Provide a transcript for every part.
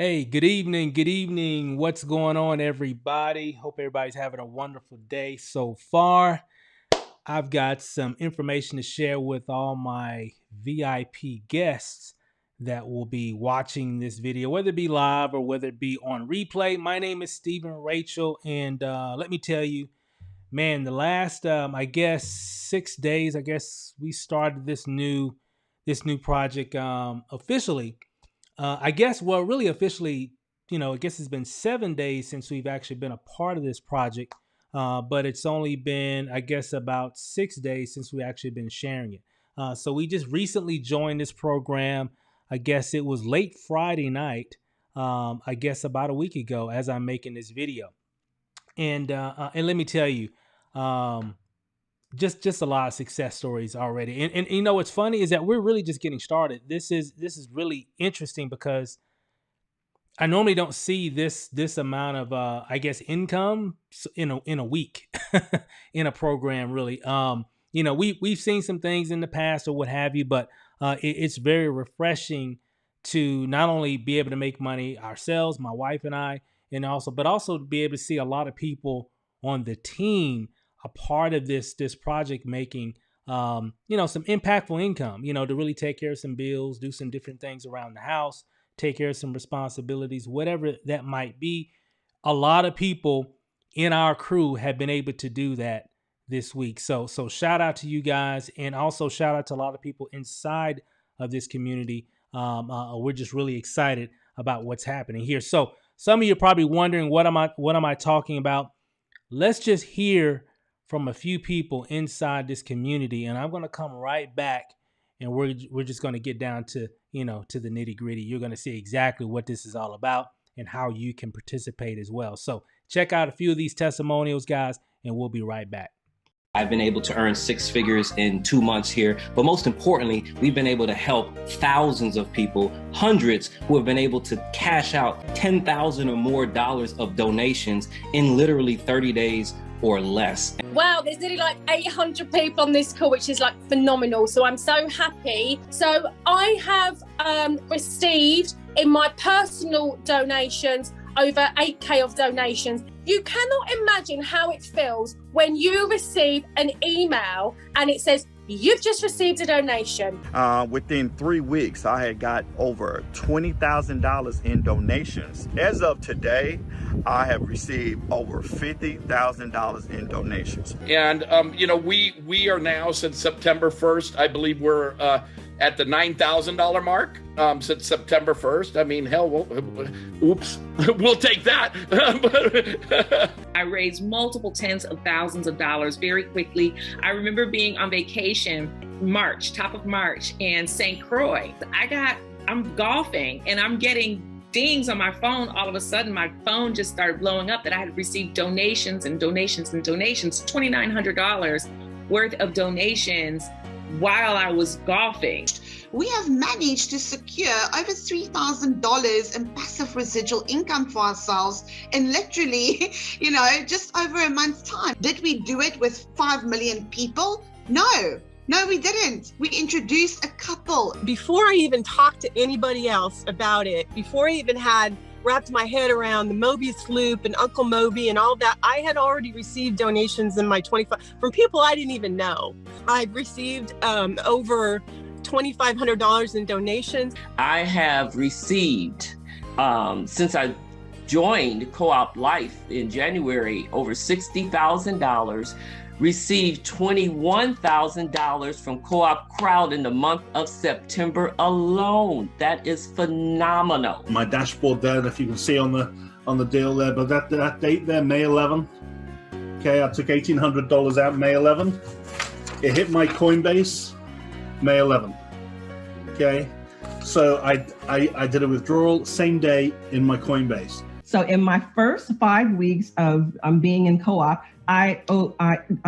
Hey, good evening. Good evening. What's going on, everybody? Hope everybody's having a wonderful day so far. I've got some information to share with all my VIP guests that will be watching this video, whether it be live or whether it be on replay. My name is Stephen Rachel, and let me tell you, man, the last I guess 6 days, I guess we started this new project officially. I guess, well, really officially, I guess it's been 7 days since we've actually been a part of this project, but it's only been, I guess, about 6 days since we actually been sharing it. So we just recently joined this program. I guess it was late Friday night, I guess about a week ago, as I'm making this video. And let me tell you, um, just a lot of success stories already. And what's funny is that we're really just getting started. This is really interesting because I normally don't see this amount of I guess income in a week in a program really. We've seen some things in the past or what have you, but it's very refreshing to not only be able to make money ourselves, my wife and I, and also to be able to see a lot of people on the team a part of this project making some impactful income, to really take care of some bills, do some different things around the house, take care of some responsibilities, whatever that might be. A lot of people in our crew have been able to do that this week. So shout out to you guys, and also shout out to a lot of people inside of this community. We're just really excited about what's happening here. So some of you are probably wondering, what am I talking about? Let's just hear from a few people inside this community, and I'm going to come right back, and we're just going to get down to to the nitty gritty. You're going to see exactly what this is all about and how you can participate as well. So check out a few of these testimonials, guys, and we'll be right back. I've been able to earn 6 figures in 2 months here, but most importantly, we've been able to help thousands of people, hundreds who have been able to cash out $10,000 or more of donations in literally 30 days or less. Wow, there's nearly like 800 people on this call, which is like phenomenal. So I'm so happy. So I have received in my personal donations over 8K of donations. You cannot imagine how it feels when you receive an email and it says, you've just received a donation. Within 3 weeks, I had got over $20,000 in donations. As of today, I have received over $50,000 in donations. And, we are now, since September 1st, I believe we're at the $9,000 mark since September 1st. I mean, hell, oops, we'll take that. I raised multiple tens of thousands of dollars very quickly. I remember being on vacation, top of March, in St. Croix. I'm golfing and I'm getting dings on my phone. All of a sudden, my phone just started blowing up that I had received donations and donations and donations, $2,900 worth of donations while I was golfing. We have managed to secure over $3,000 in passive residual income for ourselves in literally, just over a month's time. Did we do it with 5 million people? No, we didn't. We introduced a couple. Before I even talked to anybody else about it, before I even had wrapped my head around the Mobius loop and Uncle Moby and all that, I had already received donations in my 25 from people I didn't even know. I've received over $2,500 in donations. I have received, since I joined Co-op Life in January, over $60,000, received $21,000 from Co-op Crowd in the month of September alone. That is phenomenal. My dashboard there, if you can see on the deal there, but that date there, May 11. Okay, I took $1,800 out May 11. It hit my Coinbase May 11. Okay, so I did a withdrawal same day in my Coinbase. So in my first 5 weeks of being in co-op, I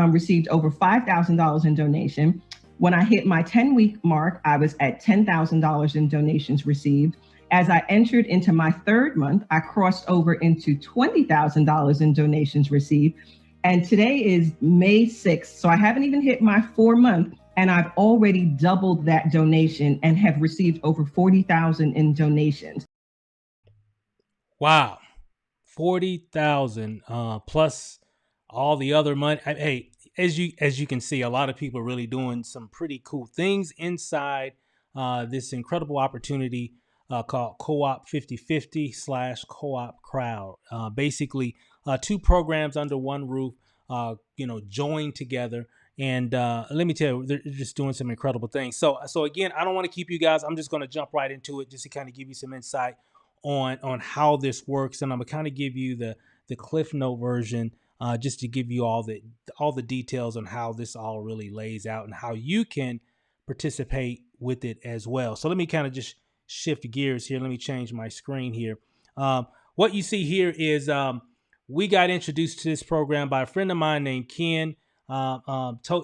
received over $5,000 in donation. When I hit my 10-week mark, I was at $10,000 in donations received. As I entered into my 3rd month, I crossed over into $20,000 in donations received. And today is May 6th, so I haven't even hit my 4-month, and I've already doubled that donation and have received over $40,000 in donations. Wow. 40,000 plus all the other money. Hey, as you can see, a lot of people are really doing some pretty cool things inside this incredible opportunity called Co-op 50/50 / Co-op Crowd. Basically, two programs under one roof, joined together. And let me tell you, they're just doing some incredible things. So again, I don't want to keep you guys. I'm just going to jump right into it just to kind of give you some insight on how this works, and I'm gonna kind of give you the Cliff Note version, just to give you all the details on how this all really lays out and how you can participate with it as well. So let me kind of just shift gears here. Let me change my screen here. What you see here is we got introduced to this program by a friend of mine named Ken.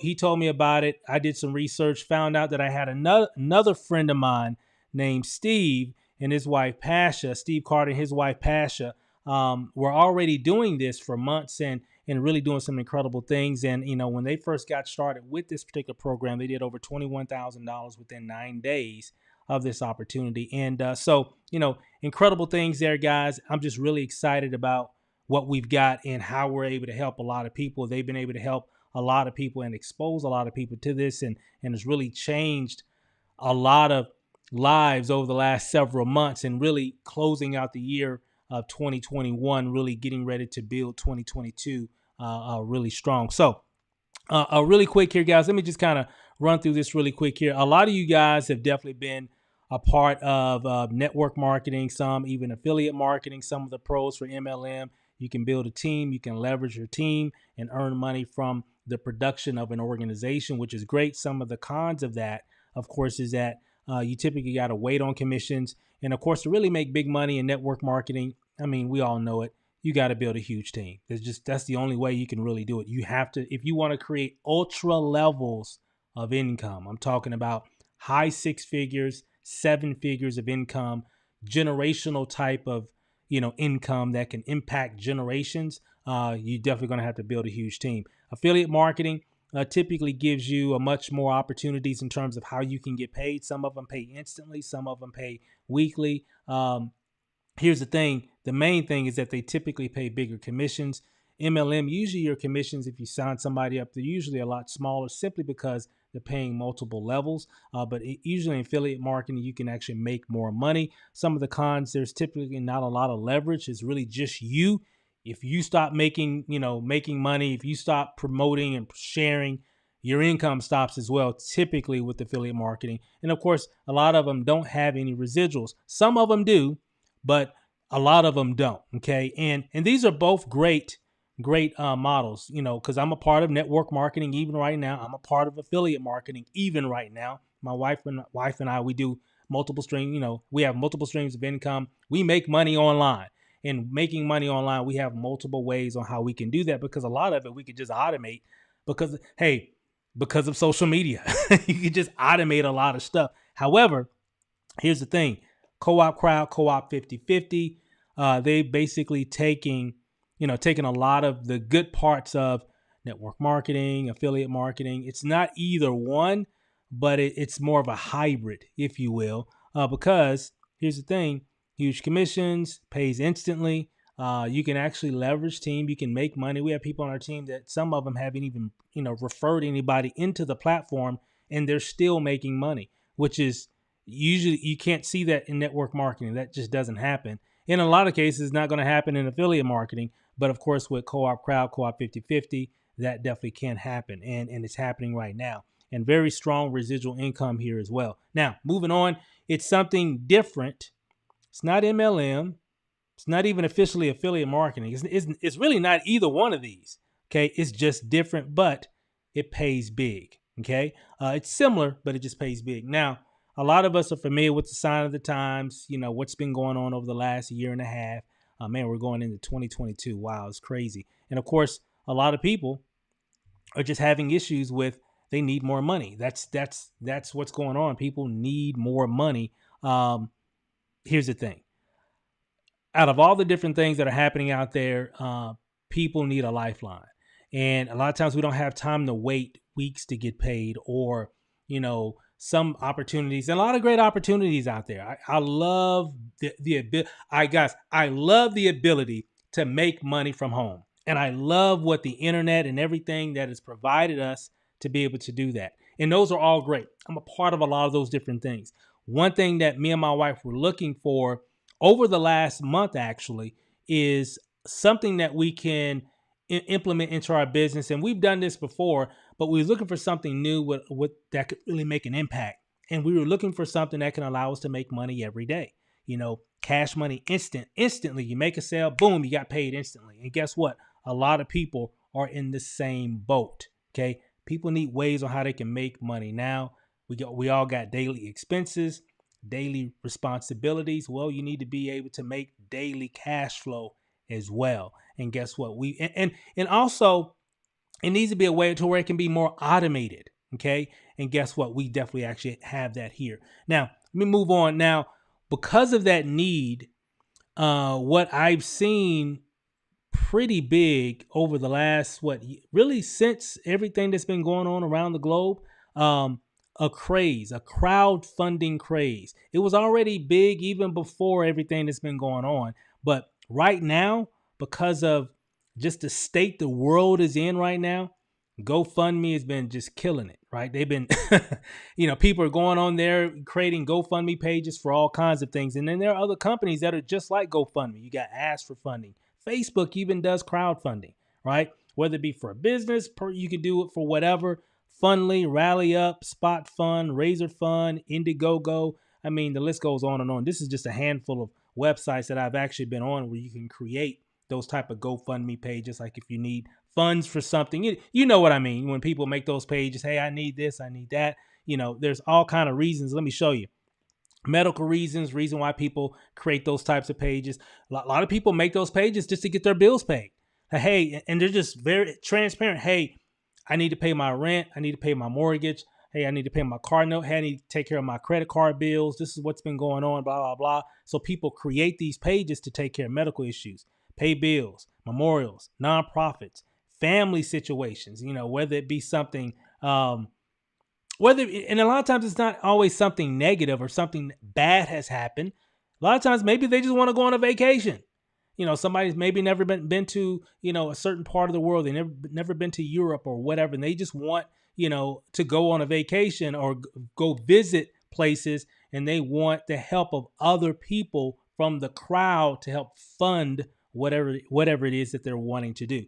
He told me about it. I did some research, found out that I had another friend of mine named Steve and his wife Pasha, Steve Carter and his wife Pasha, were already doing this for months and really doing some incredible things. And when they first got started with this particular program, they did over $21,000 within 9 days of this opportunity. And so incredible things there, guys. I'm just really excited about what we've got and how we're able to help a lot of people. They've been able to help a lot of people and expose a lot of people to this, and it's really changed a lot of lives over the last several months and really closing out the year of 2021, really getting ready to build 2022 really strong. So really quick here, guys, let me just kind of run through this really quick here. A lot of you guys have definitely been a part of network marketing, some even affiliate marketing, some of the pros for MLM. You can build a team, you can leverage your team and earn money from the production of an organization, which is great. Some of the cons of that, of course, is that you typically got to wait on commissions. And of course, to really make big money in network marketing, I mean, we all know it. You got to build a huge team. That's the only way you can really do it. You have to, if you want to create ultra levels of income, I'm talking about high 6 figures, 7 figures of income, generational type of, income that can impact generations. You're definitely going to have to build a huge team. Affiliate marketing typically gives you a much more opportunities in terms of how you can get paid. Some of them pay instantly, some of them pay weekly. Here's the thing. The main thing is that they typically pay bigger commissions. MLM, usually your commissions, if you sign somebody up, they're usually a lot smaller simply because they're paying multiple levels. But usually in affiliate marketing, you can actually make more money. Some of the cons, there's typically not a lot of leverage. It's really just you. If you stop making money, if you stop promoting and sharing, your income stops as well, typically with affiliate marketing. And of course, a lot of them don't have any residuals. Some of them do, but a lot of them don't. Okay. And these are both great models, because I'm a part of network marketing even right now. I'm a part of affiliate marketing even right now. My wife and I, we do multiple streams. We have multiple streams of income. We make money online, and making money online, we have multiple ways on how we can do that, because a lot of it we could just automate because of social media. You can just automate a lot of stuff. However, here's the thing. Co-op crowd, co-op 50/50. They basically taking a lot of the good parts of network marketing, affiliate marketing. It's not either one, but it's more of a hybrid, if you will, because here's the thing. Huge commissions, pays instantly. You can actually leverage team. You can make money. We have people on our team that some of them haven't even, referred anybody into the platform, and they're still making money, which is usually, you can't see that in network marketing. That just doesn't happen. In a lot of cases, it's not going to happen in affiliate marketing. But of course, with co-op crowd, co-op 50/50, that definitely can happen. And it's happening right now. And very strong residual income here as well. Now, moving on, it's something different. It's not MLM. It's not even officially affiliate marketing. It's really not either one of these. Okay. It's just different, but it pays big. Okay. It's similar, but it just pays big. Now, a lot of us are familiar with the sign of the times, what's been going on over the last year and a half. Man, we're going into 2022. Wow, it's crazy. And of course, a lot of people are just having issues with, they need more money. That's what's going on. People need more money. Here's the thing. Out of all the different things that are happening out there, people need a lifeline. And a lot of times we don't have time to wait weeks to get paid, or, some opportunities, and a lot of great opportunities out there. I love the ability. I love the ability to make money from home, and I love what the internet and everything that has provided us to be able to do that. And those are all great. I'm a part of a lot of those different things. One thing that me and my wife were looking for over the last month actually is something that we can implement into our business. And we've done this before, but we were looking for something new with that could really make an impact. And we were looking for something that can allow us to make money every day. You know, cash money instantly. You make a sale, boom, you got paid instantly. And guess what? A lot of people are in the same boat. Okay. People need ways on how they can make money. Now we all got daily expenses, daily responsibilities. Well, you need to be able to make daily cash flow as well. And guess what? And also it needs to be a way to where it can be more automated. Okay. And guess what? We definitely actually have that here. Now, let me move on. Now, because of that need, what I've seen pretty big over the last, really since everything that's been going on around the globe, a crowdfunding craze. It was already big even before everything that's been going on. But right now, because of just the state the world is in right now, GoFundMe has been just killing it, right? They've been, people are going on there creating GoFundMe pages for all kinds of things. And then there are other companies that are just like GoFundMe. You got Ask for Funding. Facebook even does crowdfunding, right? Whether it be for a business, you can do it for whatever. Fundly, Rally Up, Spot Fund, Razor Fund, Indiegogo. I mean, the list goes on and on. This is just a handful of websites that I've actually been on where you can create those type of GoFundMe pages. Like if you need funds for something, you know what I mean? When people make those pages, hey, I need this, I need that. There's all kind of reasons. Let me show you. Medical reasons, reason why people create those types of pages. A lot of people make those pages just to get their bills paid. Hey, and they're just very transparent. Hey, I need to pay my rent. I need to pay my mortgage. Hey, I need to pay my car note. Hey, I need to take care of my credit card bills. This is what's been going on, blah, blah, blah. So people create these pages to take care of medical issues, pay bills, memorials, nonprofits, family situations, whether it be something, and a lot of times it's not always something negative or something bad has happened. A lot of times maybe they just want to go on a vacation. Somebody's maybe never been to, a certain part of the world. They never been to Europe or whatever. And they just want, to go on a vacation or go visit places. And they want the help of other people from the crowd to help fund whatever it is that they're wanting to do.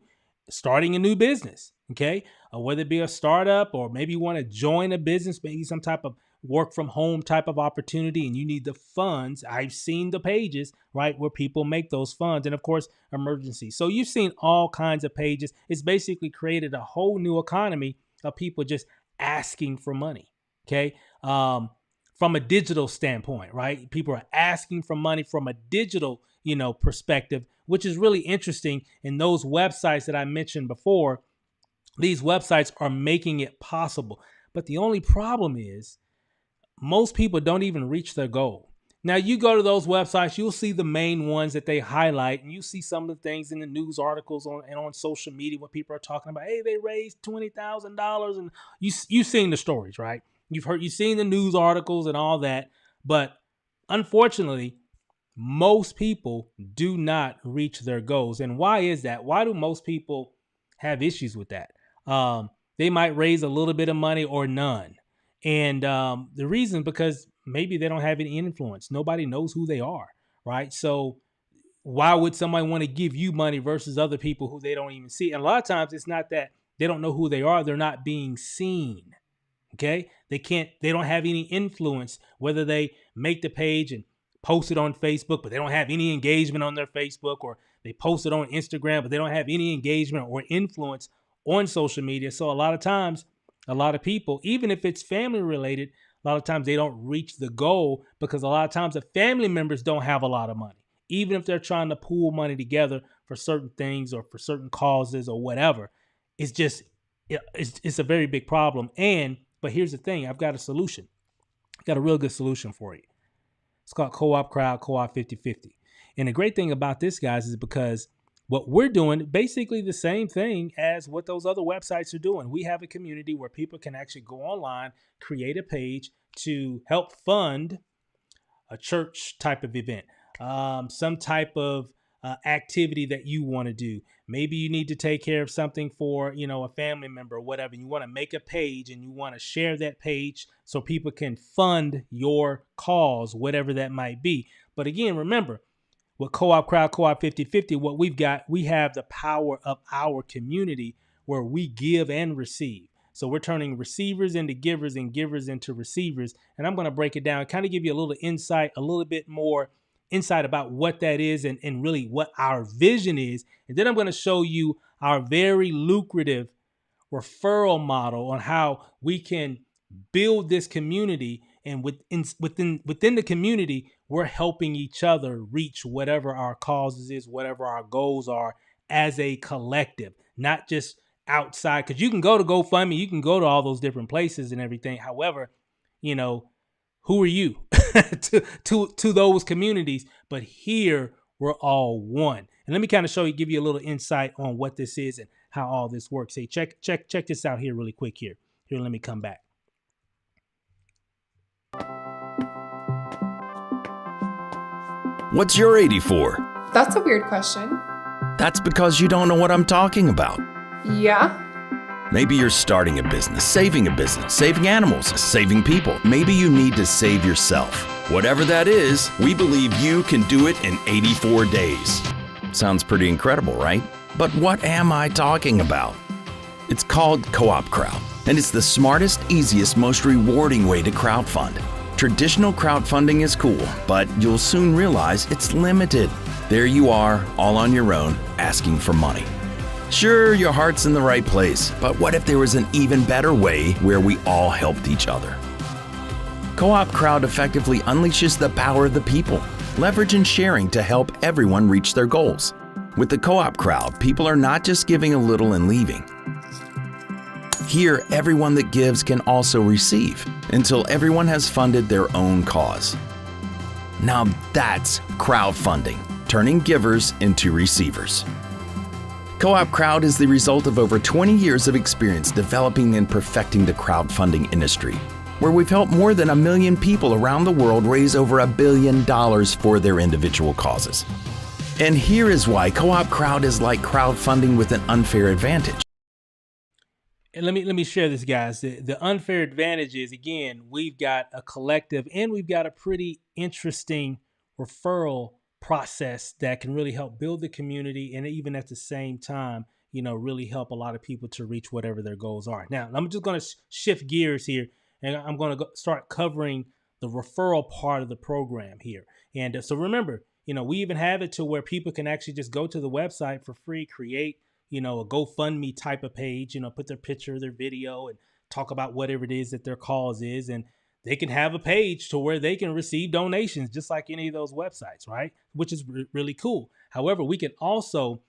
Starting a new business, okay? Whether it be a startup or maybe you want to join a business, maybe some type of work from home type of opportunity and you need the funds. I've seen the pages, right, where people make those funds, and of course, emergencies. So you've seen all kinds of pages. It's basically created a whole new economy of people just asking for money, okay? From a digital standpoint, right? People are asking for money from a digital, perspective, which is really interesting. And those websites that I mentioned before, these websites are making it possible. But the only problem is most people don't even reach their goal. Now, you go to those websites, you'll see the main ones that they highlight, and you see some of the things in the news articles on social media where people are talking about, hey, they raised $20,000, and you've seen the stories, right? You've seen the news articles and all that, but unfortunately, most people do not reach their goals. And why is that? Why do most people have issues with that? They might raise a little bit of money or none. And the reason, because maybe they don't have any influence. Nobody knows who they are, right? So why would somebody want to give you money versus other people who they don't even see? And a lot of times it's not that they don't know who they are. They're not being seen. Okay. They don't have any influence, whether they make the page and post it on Facebook, but they don't have any engagement on their Facebook, or they post it on Instagram, but they don't have any engagement or influence on social media. So a lot of times, a lot of people, even if it's family related, a lot of times they don't reach the goal because a lot of times the family members don't have a lot of money, even if they're trying to pool money together for certain things or for certain causes or whatever. It's a very big problem. But here's the thing. I've got a solution. I've got a real good solution for you. It's called Co-op Crowd, Co-op 50/50. And the great thing about this, guys, is because what we're doing, basically the same thing as what those other websites are doing. We have a community where people can actually go online, create a page, to help fund a church type of event, some type of activity that you want to do. Maybe you need to take care of something for, a family member or whatever. You want to make a page and you want to share that page so people can fund your cause, whatever that might be. But again, remember, with Co-op Crowd, Co-op 50/50, what we have the power of our community where we give and receive. So we're turning receivers into givers and givers into receivers. And I'm going to break it down, kind of give you a little insight, a little bit more insight about what that is and really what our vision is. And then I'm going to show you our very lucrative referral model on how we can build this community, and within the community, we're helping each other reach whatever our causes is, whatever our goals are as a collective, not just outside. Because you can go to GoFundMe, you can go to all those different places and everything. However, who are you to those communities? But here we're all one. And let me kind of give you a little insight on what this is and how all this works. Hey, check this out here really quick here. Let me come back. What's your 84? That's a weird question. That's because you don't know what I'm talking about. Yeah? Maybe you're starting a business, saving animals, saving people. Maybe you need to save yourself. Whatever that is, we believe you can do it in 84 days. Sounds pretty incredible, right? But what am I talking about? It's called Co-op Crowd, and it's the smartest, easiest, most rewarding way to crowdfund. Traditional crowdfunding is cool, but you'll soon realize it's limited. There you are, all on your own, asking for money. Sure, your heart's in the right place, but what if there was an even better way where we all helped each other? Co-op Crowd effectively unleashes the power of the people, leverage and sharing to help everyone reach their goals. With the Co-op Crowd, people are not just giving a little and leaving. Here, everyone that gives can also receive, until everyone has funded their own cause. Now that's crowdfunding, turning givers into receivers. Co-op Crowd is the result of over 20 years of experience developing and perfecting the crowdfunding industry, where we've helped more than 1 million people around the world raise over $1 billion for their individual causes. And here is why Co-op Crowd is like crowdfunding with an unfair advantage. And let me share this, guys. The unfair advantage is, again, we've got a collective and we've got a pretty interesting referral process that can really help build the community and even at the same time, really help a lot of people to reach whatever their goals are. Now, I'm just going to shift gears here and I'm going to start covering the referral part of the program here. And so remember, we even have it to where people can actually just go to the website for free, create a GoFundMe type of page, put their picture, their video, and talk about whatever it is that their cause is. And they can have a page to where they can receive donations just like any of those websites, right? Which is really cool. However, we can also,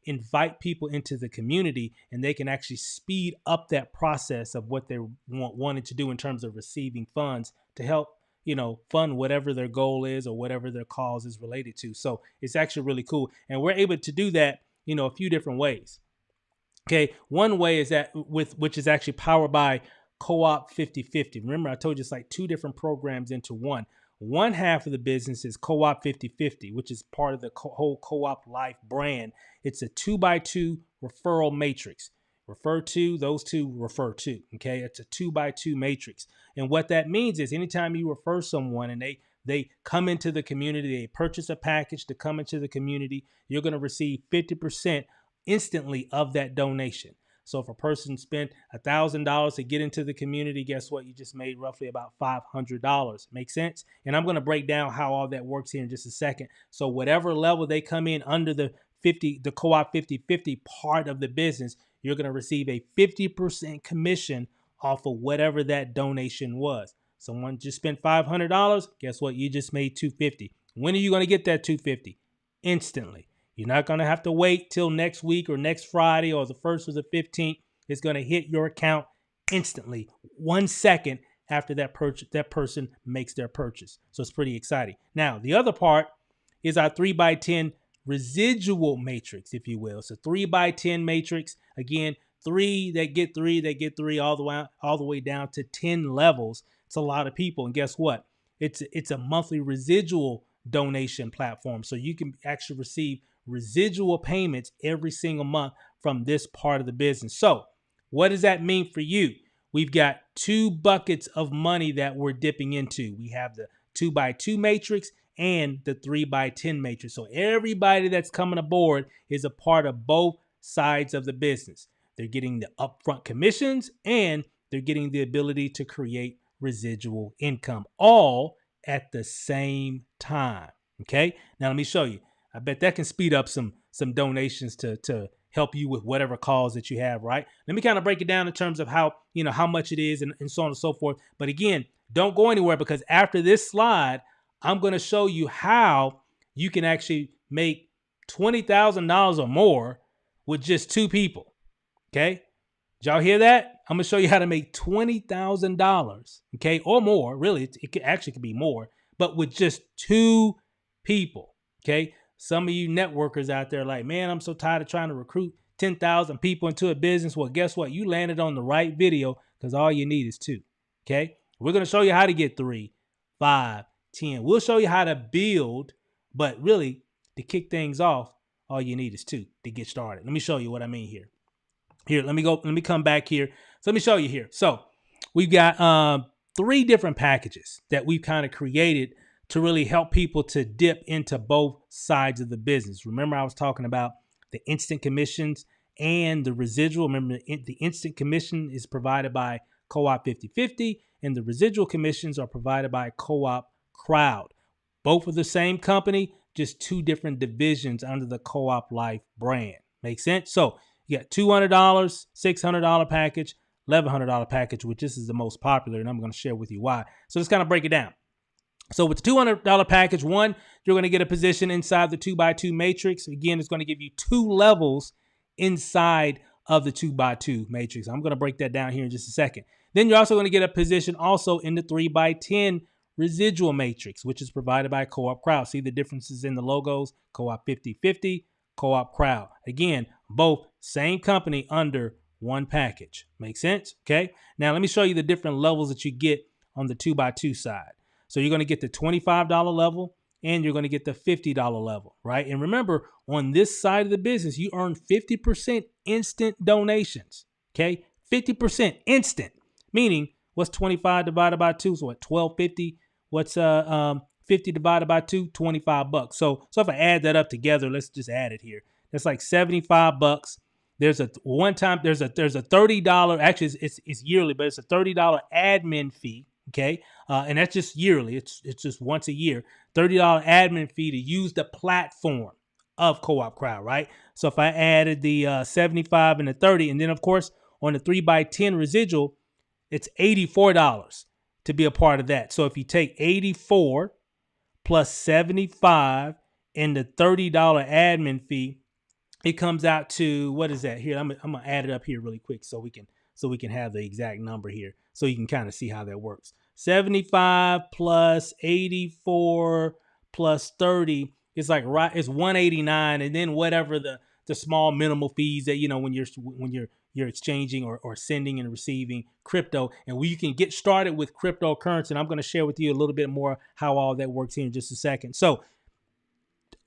invite people into the community and they can actually speed up that process of what they wanted to do in terms of receiving funds to help, fund whatever their goal is or whatever their cause is related to. So it's actually really cool. And we're able to do that, a few different ways. Okay. One way is that which is actually powered by Co-op 50/50. Remember, I told you it's like two different programs into one. One half of the business is Co-op 50/50, which is part of the whole Co-op Life brand. It's a 2x2 referral matrix. Refer to, those two refer to. Okay. It's a 2x2 matrix. And what that means is anytime you refer someone and they come into the community, they purchase a package to come into the community, you're going to receive 50% instantly of that donation. So if a person spent $1,000 to get into the community, guess what? You just made roughly about $500. Make sense? And I'm going to break down how all that works here in just a second. So whatever level they come in under the Co-op 50/50 part of the business, you're going to receive a 50% commission off of whatever that donation was. Someone just spent $500. Guess what? You just made $250. When are you going to get that $250? Instantly. You're not going to have to wait till next week or next Friday or the 1st or the 15th. It's going to hit your account instantly, 1 second after that person makes their purchase. So it's pretty exciting. Now, the other part is our 3x10 residual matrix, if you will. So 3x10 matrix. Again, they get three all the way down to 10 levels. It's a lot of people. And guess what? It's a monthly residual donation platform. So you can actually receive residual payments every single month from this part of the business. So what does that mean for you? We've got 2 buckets of money that we're dipping into. We have the 2x2 matrix and the 3x10 matrix. So everybody that's coming aboard is a part of both sides of the business. They're getting the upfront commissions and they're getting the ability to create residual income all at the same time. Okay. Now let me show you. I bet that can speed up some donations to help you with whatever cause that you have, right? Let me kind of break it down in terms of how much it is and so on and so forth. But again, don't go anywhere, because after this slide, I'm going to show you how you can actually make $20,000 or more with just 2 people. Okay. Did y'all hear that? I'm going to show you how to make $20,000, okay, or more. Really, it could be more, but with just 2 people, okay? Some of you networkers out there are like, man, I'm so tired of trying to recruit 10,000 people into a business. Well, guess what? You landed on the right video, because all you need is 2, okay? We're going to show you how to get 3, 5, 10. We'll show you how to build, but really, to kick things off, all you need is 2 to get started. Let me show you what I mean here. Here, let me come back here. So let me show you here. So we've got 3 different packages that we've kind of created to really help people to dip into both sides of the business. Remember, I was talking about the instant commissions and the residual. Remember, the instant commission is provided by Co-op 50/50, and the residual commissions are provided by Co-op Crowd. Both of the same company, just 2 different divisions under the Co-op Life brand. Make sense? So you got $200, $600 package, $1,100 package, which this is the most popular, and I'm going to share with you why. So let's kind of break it down. So with the $200 package, one, you're going to get a position inside the 2x2 matrix. Again, it's going to give you 2 levels inside of the 2x2 matrix. I'm going to break that down here in just a second. Then you're also going to get a position also in the 3x10 residual matrix, which is provided by Co-op Crowd. See the differences in the logos? Co-op 50/50, Co-op Crowd. Again, both same company under one package. Make sense? Okay. Now let me show you the different levels that you get on the 2x2 side. So you're going to get the $25 level and you're going to get the $50 level, right? And remember, on this side of the business, you earn 50% instant donations. Okay. 50% instant, meaning what's 25 divided by 2? So what, 1250? What's 50 divided by 2? $25. So if I add that up together, let's just add it here. That's like $75. There's a one-time, there's a $30, actually it's yearly, but it's a $30 admin fee. Okay. And that's just yearly. It's just once a year, $30 admin fee to use the platform of Co-op Crowd, right? So if I added the 75 and the 30, and then of course on the 3x10 residual, it's $84 to be a part of that. So if you take 84 plus 75 and the $30 admin fee, it comes out to, what is that here? I'm gonna add it up here really quick so we can have the exact number here, so you can kind of see how that works. 75 plus 84 plus 30 is like it's 189, and then whatever the small minimal fees that when you're exchanging or sending and receiving crypto, and you can get started with cryptocurrency. And I'm going to share with you a little bit more how all that works here in just a second. So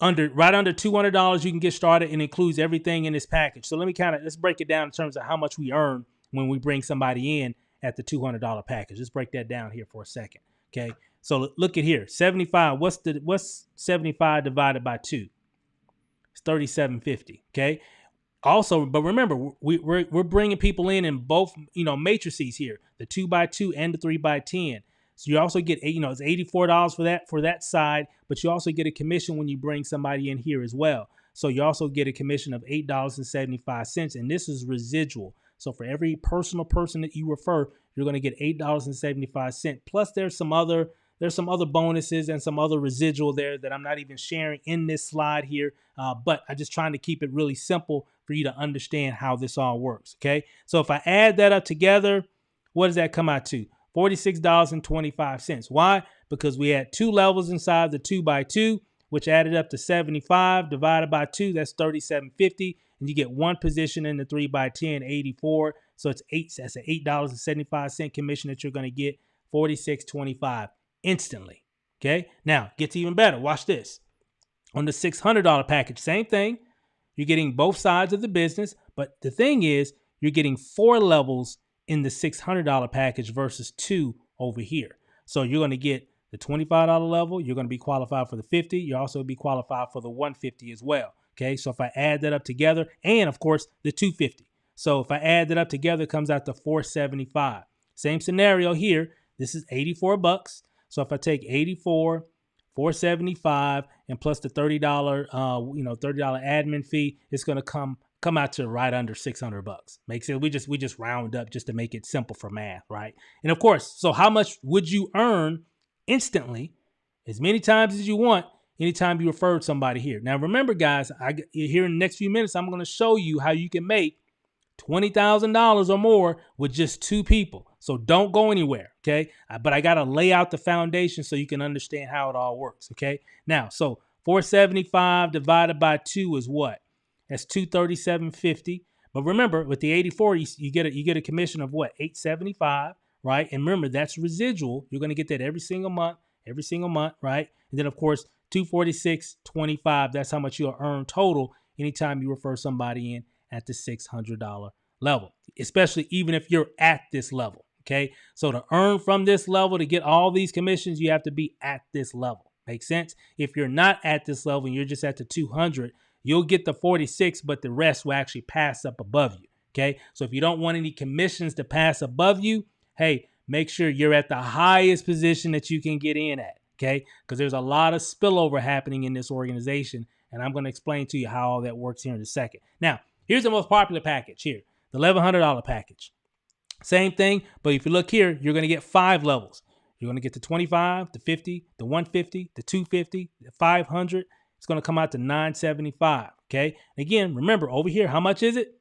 right under $200, you can get started, and includes everything in this package. So let's break it down in terms of how much we earn when we bring somebody in at the $200 package. Let's break that down here for a second. Okay. So look at here, 75. What's 75 divided by 2? It's 3750. Okay. Also, but remember, we're bringing people in both matrices here, the 2x2 and the 3x10. So you also get it's $84 for that side, but you also get a commission when you bring somebody in here as well. So you also get a commission of $8.75, and this is residual. So for every personal person that you refer, you're going to get $8.75. Plus there's some other bonuses and some other residual there that I'm not even sharing in this slide here. But I'm just trying to keep it really simple for you to understand how this all works. Okay. So if I add that up together, what does that come out to? $46.25. Why? Because we had 2 levels inside the 2x2, which added up to 75 divided by 2. That's $37.50. And you get one position in the 3x10, 84. So it's that's an $8.75 commission that you're going to get $46.25 instantly. Okay. Now it gets even better. Watch this. On the $600 package, same thing. You're getting both sides of the business, but the thing is, you're getting 4 levels in the $600 package versus 2 over here. So you're going to get the $25 level. You're going to be qualified for the $50. You'll also be qualified for the $150 as well. Okay. So if I add that up together, and of course the $250. So if I add that up together, it comes out to $475. Same scenario here. This is $84. So if I take 84, $475, and plus the $30, $30 admin fee, it's going to come out to right under $600. Makes it. We just round up just to make it simple for math, right? And of course, so how much would you earn instantly, as many times as you want, anytime you referred somebody here? Now, remember, guys, here in the next few minutes, I'm going to show you how you can make $20,000 or more with just 2 people. So don't go anywhere, okay? But I got to lay out the foundation so you can understand how it all works, okay? Now, so 475 divided by 2 is what? That's $237.50. But remember, with the 84, you get a commission of what? $875, right? And remember, that's residual. You're going to get that every single month, right? And then, of course, $246.25. That's how much you'll earn total anytime you refer somebody in at the $600 level, especially even if you're at this level. Okay. So to earn from this level, to get all these commissions, you have to be at this level. Make sense? If you're not at this level and you're just at the 200, you'll get the 46, but the rest will actually pass up above you. Okay. So if you don't want any commissions to pass above you, hey, make sure you're at the highest position that you can get in at. Okay. Because there's a lot of spillover happening in this organization. And I'm going to explain to you how all that works here in a second. Now, here's the most popular package here, the $1,100 package. Same thing, but if you look here, you're going to get 5 levels. You're going to get the 25, the 50, the 150, the 250, the 500. It's going to come out to $975. Okay. Again, remember over here, how much is it?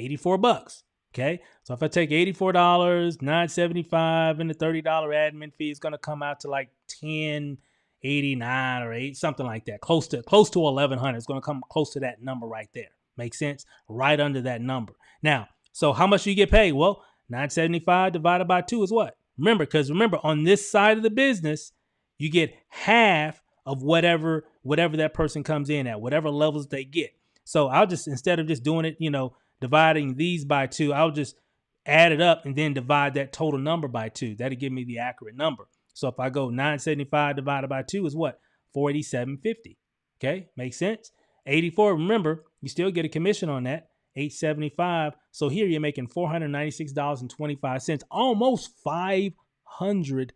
$84. Okay. So if I take $84, $975, and the $30 admin fee, is going to come out to like $10.89 or $8, something like that. Close to $1,100. It's going to come close to that number right there. Makes sense? Right under that number. Now, so how much do you get paid? Well, $975 divided by 2 is what? Remember, on this side of the business, you get half of whatever that person comes in at, whatever levels they get. So I'll just, instead of just doing it, dividing these by 2, I'll just add it up and then divide that total number by 2. That'll give me the accurate number. So if I go 975 divided by 2 is what? $47.50. Okay, makes sense? 84, remember, you still get a commission on that, $875. So here you're making $496.25, almost $500.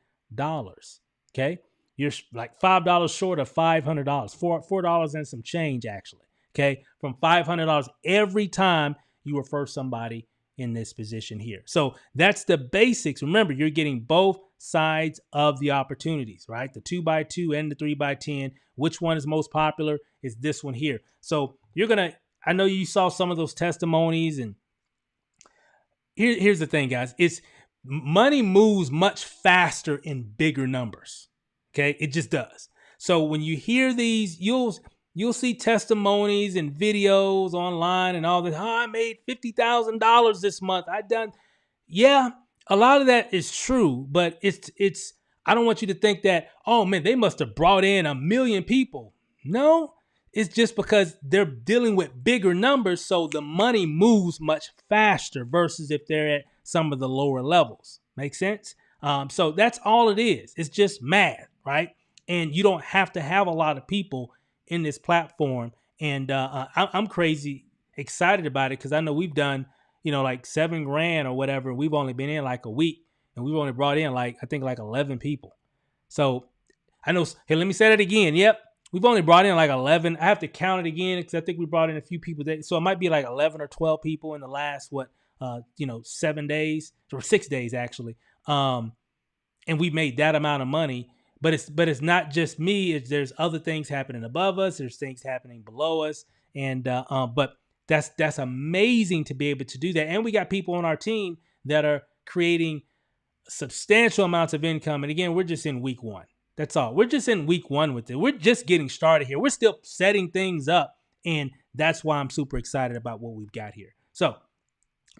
Okay, you're like $5 short of $500, $4 and some change actually. Okay, from $500 every time you refer somebody in this position here. So that's the basics. Remember, you're getting both sides of the opportunities, right? The 2x2 and the 3x10. Which one is most popular is this one here. So I know you saw some of those testimonies, and here's the thing, guys. It's money moves much faster in bigger numbers. Okay. It just does. So when you hear these, you'll see testimonies and videos online and all that. Oh, I made $50,000 this month. Yeah, a lot of that is true, but it's, I don't want you to think that, oh man, they must have brought in 1 million people. No, it's just because they're dealing with bigger numbers. So the money moves much faster versus if they're at some of the lower levels. Make sense? So that's all it is. It's just math, right? And you don't have to have a lot of people in this platform. And I'm crazy excited about it because I know we've done, like $7,000 or whatever. We've only been in like a week, and we've only brought in like 11 people. So I know, hey, let me say that again. Yep. We've only brought in like 11. I have to count it again because I think we brought in a few people. So it might be like 11 or 12 people in the last, 7 days or 6 days actually. And we made that amount of money. But it's not just me. There's other things happening above us. There's things happening below us, and but that's amazing to be able to do that. And we got people on our team that are creating substantial amounts of income. And again, we're just in week 1. That's all. We're just in week 1 with it. We're just getting started here. We're still setting things up, and that's why I'm super excited about what we've got here. So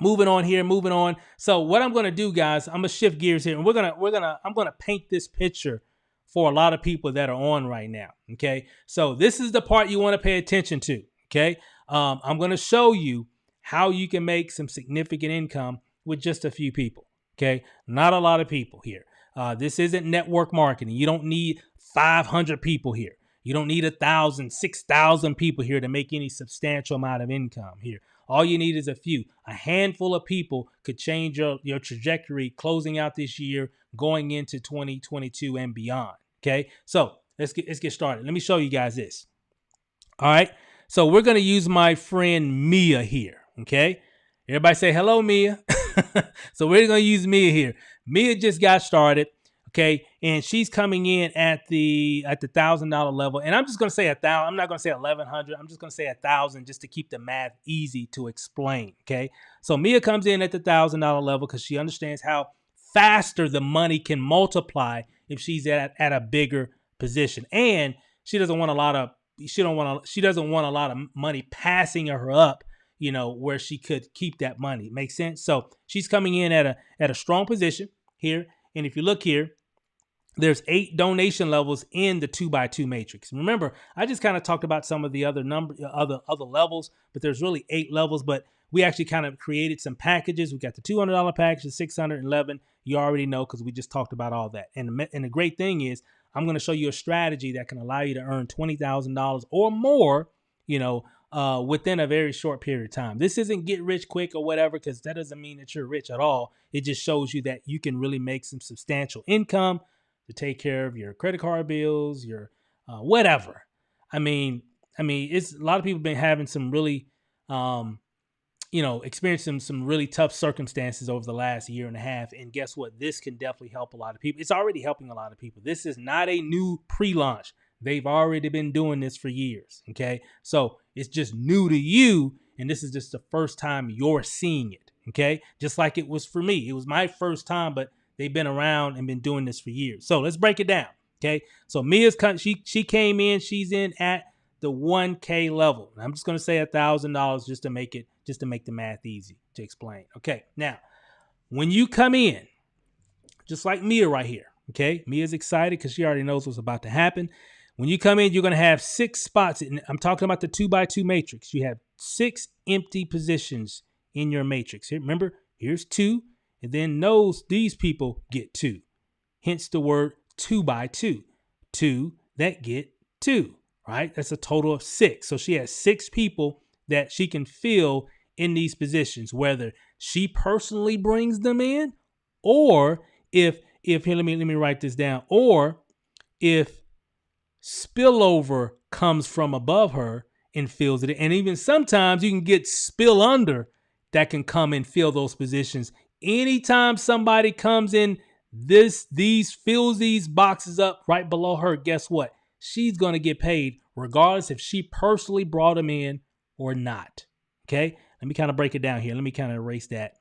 moving on here, moving on. So what I'm gonna do, guys, I'm gonna shift gears here, and I'm gonna paint this picture for a lot of people that are on right now. Okay, so this is the part you want to pay attention to. Okay, I'm gonna show you how you can make some significant income with just a few people. Okay, not a lot of people here. This isn't network marketing. You don't need 500 people here. You don't need 1,000, 6,000 people here to make any substantial amount of income here. All you need is a few. A handful of people could change your trajectory closing out this year, going into 2022 and beyond. Okay, so let's get started. Let me show you guys this. All right, so we're gonna use my friend Mia here. Okay, everybody say hello, Mia. So we're gonna use Mia here. Mia just got started. Okay, and she's coming in at the $1,000 level, and I'm just gonna say 1,000. I'm not gonna say 1,100. I'm just gonna say 1,000 just to keep the math easy to explain. Okay, so Mia comes in at the $1,000 level because she understands how faster the money can multiply if she's at a bigger position, and she doesn't want a lot of money passing her up. You know, where she could keep that money. Makes sense. So she's coming in at a strong position here, and if you look here, there's 8 donation levels in the 2x2 matrix. Remember, I just kind of talked about some of the other levels, but there's really 8 levels. But we actually kind of created some packages. We got the $200 package, the $611. You already know because we just talked about all that. And the great thing is, I'm going to show you a strategy that can allow you to earn $20,000 or more, within a very short period of time. This isn't get rich quick or whatever, because that doesn't mean that you're rich at all. It just shows you that you can really make some substantial income to take care of your credit card bills, your whatever. I mean, it's a lot of people have been having some really, experiencing some really tough circumstances over the last year and a half. And guess what? This can definitely help a lot of people. It's already helping a lot of people. This is not a new pre-launch. They've already been doing this for years. Okay. So it's just new to you. And this is just the first time you're seeing it. Okay. Just like it was for me. It was my first time, but they've been around and been doing this for years. So let's break it down. Okay. So Mia's she came in, she's in at the 1K level. I'm just going to say $1,000 just to make the math easy to explain. Okay. Now, when you come in, just like Mia right here. Okay. Mia's excited because she already knows what's about to happen. When you come in, you're going to have 6 spots. And I'm talking about the 2x2 matrix. You have 6 empty positions in your matrix. Here, remember, here's 2. And then these people get 2. Hence the word 2x2. 2 that get 2, right? That's a total of 6. So she has 6 people that she can fill in these positions, whether she personally brings them in, or if here, let me write this down, or if spillover comes from above her and fills it in. And even sometimes you can get spill under that can come and fill those positions. Anytime somebody comes in, fills these boxes up right below her, guess what? She's going to get paid regardless if she personally brought them in or not. Okay. Let me kind of break it down here. Let me kind of erase that.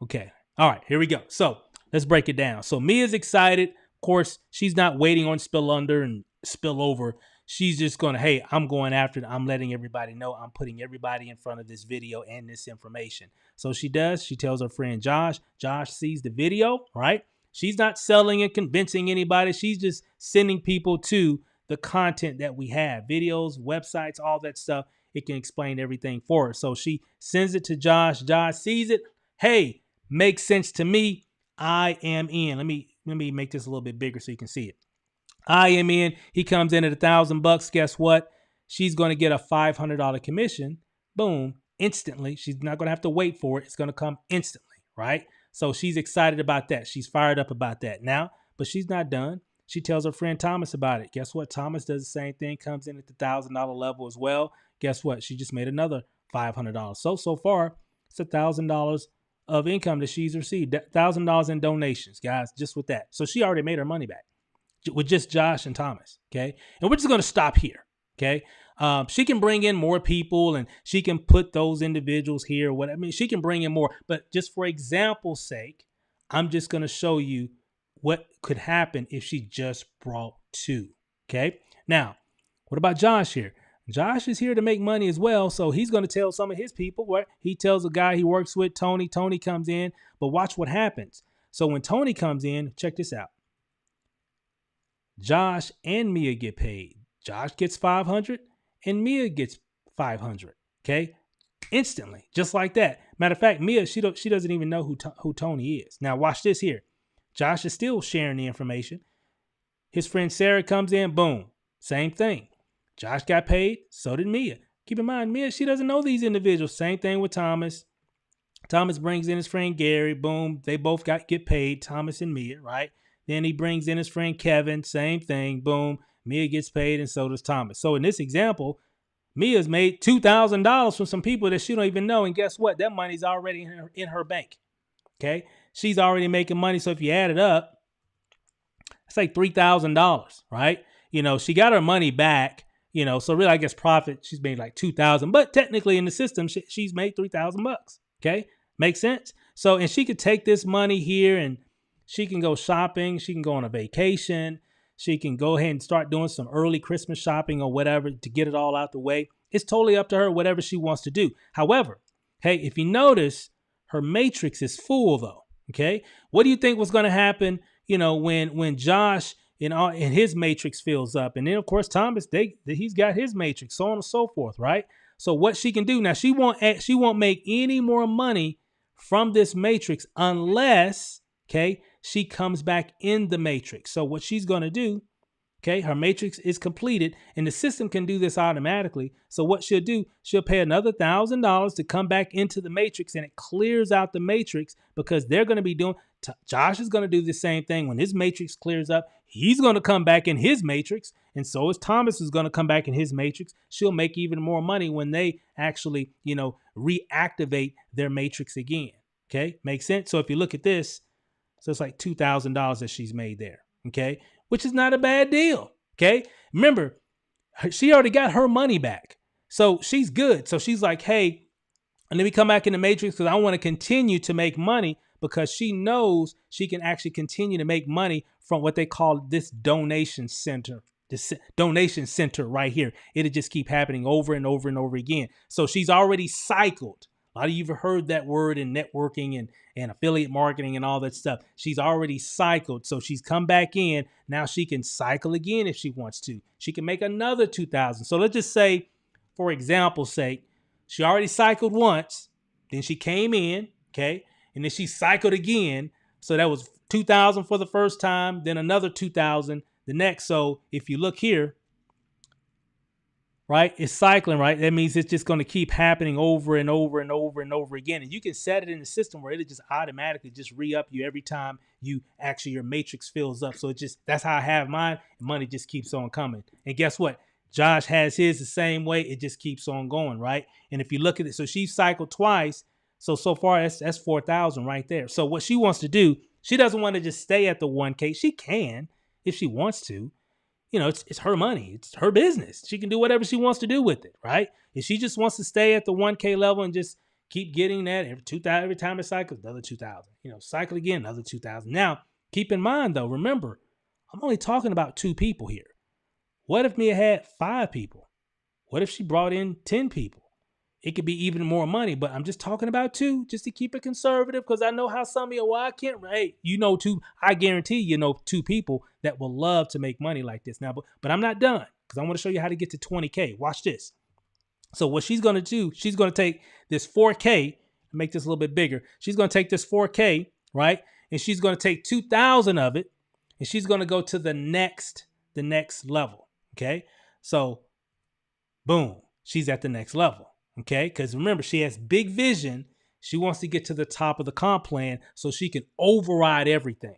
Okay. All right, here we go. So let's break it down. So Mia's excited. Of course, she's not waiting on spill under and spill over. She's just going to, hey, I'm going after it. I'm letting everybody know. I'm putting everybody in front of this video and this information. So she tells her friend Josh. Josh sees the video, right? She's not selling and convincing anybody. She's just sending people to the content that we have, videos, websites, all that stuff. It can explain everything for her. So she sends it to Josh. Josh sees it. Hey, makes sense to me. I am in. Let me make this a little bit bigger so you can see it. I am in. He comes in at $1,000. Guess what? She's going to get a $500 commission. Boom. Instantly. She's not going to have to wait for it. It's going to come instantly, right? So she's excited about that. She's fired up about that now, but she's not done. She tells her friend Thomas about it. Guess what? Thomas does the same thing, comes in at the $1,000 level as well. Guess what? She just made another $500. So far, it's $1,000 of income that she's received. $1,000 in donations, guys, just with that. So she already made her money back with just Josh and Thomas. Okay. And we're just going to stop here. Okay. She can bring in more people and she can put those individuals here. She can bring in more, but just for example's sake, I'm just going to show you what could happen if she just brought 2. Okay. Now, what about Josh here? Josh is here to make money as well. So he's going to tell some of his people what he tells a guy he works with, Tony. Tony comes in, but watch what happens. So when Tony comes in, check this out. Josh and Mia get paid. Josh gets 500 and Mia gets 500. Okay. Instantly, just like that. Matter of fact, Mia, she doesn't even know who Tony is. Now watch this here. Josh is still sharing the information. His friend Sarah comes in, boom, same thing. Josh got paid, so did Mia. Keep in mind, Mia, she doesn't know these individuals. Same thing with Thomas. Thomas brings in his friend Gary, boom, they both get paid, Thomas and Mia, right? Then he brings in his friend Kevin, same thing, boom, Mia gets paid and so does Thomas. So in this example, Mia's made $2,000 from some people that she don't even know, and guess what? That money's already in her bank, okay? She's already making money, so if you add it up, it's like $3,000, right? She got her money back, so really I guess profit, she's made like $2,000, but technically in the system, she's made $3,000, okay? Makes sense? So, and she could take this money here and she can go shopping, she can go on a vacation, she can go ahead and start doing some early Christmas shopping or whatever to get it all out the way. It's totally up to her, whatever she wants to do. However, hey, if you notice, her matrix is full though, okay? What do you think was going to happen, when Josh and his matrix fills up? And then, of course, Thomas, he's got his matrix, so on and so forth, right? So what she can do now, she won't make any more money from this matrix unless, okay, she comes back in the matrix. So what she's going to do, okay, her matrix is completed and the system can do this automatically. So what she'll do, she'll pay another $1,000 to come back into the matrix, and it clears out the matrix because they're going to be doing, Josh is going to do the same thing. When his matrix clears up, he's going to come back in his matrix. And so is Thomas is going to come back in his matrix. She'll make even more money when they actually, reactivate their matrix again. Okay. Makes sense. So if you look at this, so it's like $2,000 that she's made there. Okay. Which is not a bad deal. Okay. Remember, she already got her money back. So she's good. So she's like, hey, and let me come back in the matrix because I want to continue to make money, because she knows she can actually continue to make money from what they call this donation center. This donation center right here. It'll just keep happening over and over and over again. So she's already cycled. A lot of you have heard that word in networking and affiliate marketing and all that stuff. She's already cycled. So she's come back in. Now she can cycle again if she wants to. She can make another 2,000. So let's just say, for example's sake, she already cycled once. Then she came in, okay? And then she cycled again. So that was 2,000 for the first time, then another 2,000 the next. So if you look here, right, it's cycling, right? That means it's just going to keep happening over and over and over and over again. And you can set it in the system where it'll just automatically just re-up you every time your matrix fills up. So that's how I have mine. And money just keeps on coming. And guess what? Josh has his the same way. It just keeps on going, right? And if you look at it, so she cycled twice. So far that's 4,000 right there. So what she wants to do, she doesn't want to just stay at the 1K. She can if she wants to. It's her money. It's her business. She can do whatever she wants to do with it, right? If she just wants to stay at the 1K level and just keep getting that every time it cycles, another 2,000. Cycle again, another 2,000. Now, keep in mind though, remember, I'm only talking about 2 people here. What if Mia had 5 people? What if she brought in 10 people? It could be even more money, but I'm just talking about 2 just to keep it conservative, because I know how some of you, well, I can't, hey, 2, I guarantee 2 people that will love to make money like this. Now, but I'm not done, because I want to show you how to get to 20K. Watch this. So what she's going to do, she's going to take this 4K, make this a little bit bigger. She's going to take this 4K, right? And she's going to take 2,000 of it, and she's going to go to the next level, okay? So, boom, she's at the next level. Okay, because remember, she has big vision. She wants to get to the top of the comp plan so she can override everything.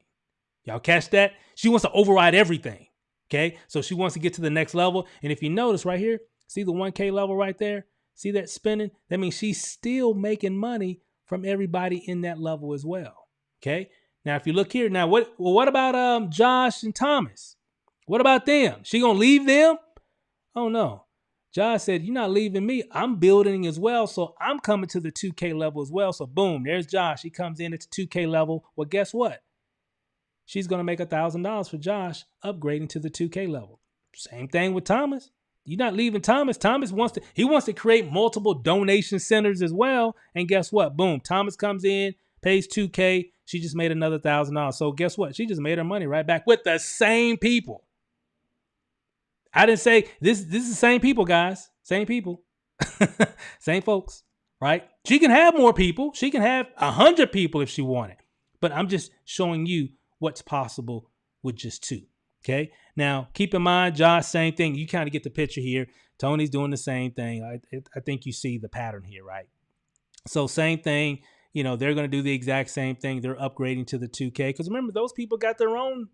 Y'all catch that? She wants to override everything. Okay, so she wants to get to the next level. And if you notice right here, see the 1K level right there? See that spinning? That means she's still making money from everybody in that level as well. Okay, now if you look here, now what about Josh and Thomas? What about them? She gonna leave them? Oh no. Josh said, you're not leaving me. I'm building as well. So I'm coming to the 2K level as well. So boom, there's Josh. He comes in at the 2K level. Well, guess what? She's going to make $1,000 for Josh upgrading to the 2K level. Same thing with Thomas. You're not leaving Thomas. Thomas wants to create multiple donation centers as well. And guess what? Boom. Thomas comes in, pays $2K. She just made another $1,000. So guess what? She just made her money right back with the same people. I didn't say this is the same people, guys. Same people. Same folks, right? She can have more people. She can have 100 people if she wanted. But I'm just showing you what's possible with just 2. Okay. Now, keep in mind, Josh, same thing. You kind of get the picture here. Tony's doing the same thing. I think you see the pattern here, right? So same thing. They're going to do the exact same thing. They're upgrading to the 2K. Because remember, those people got their own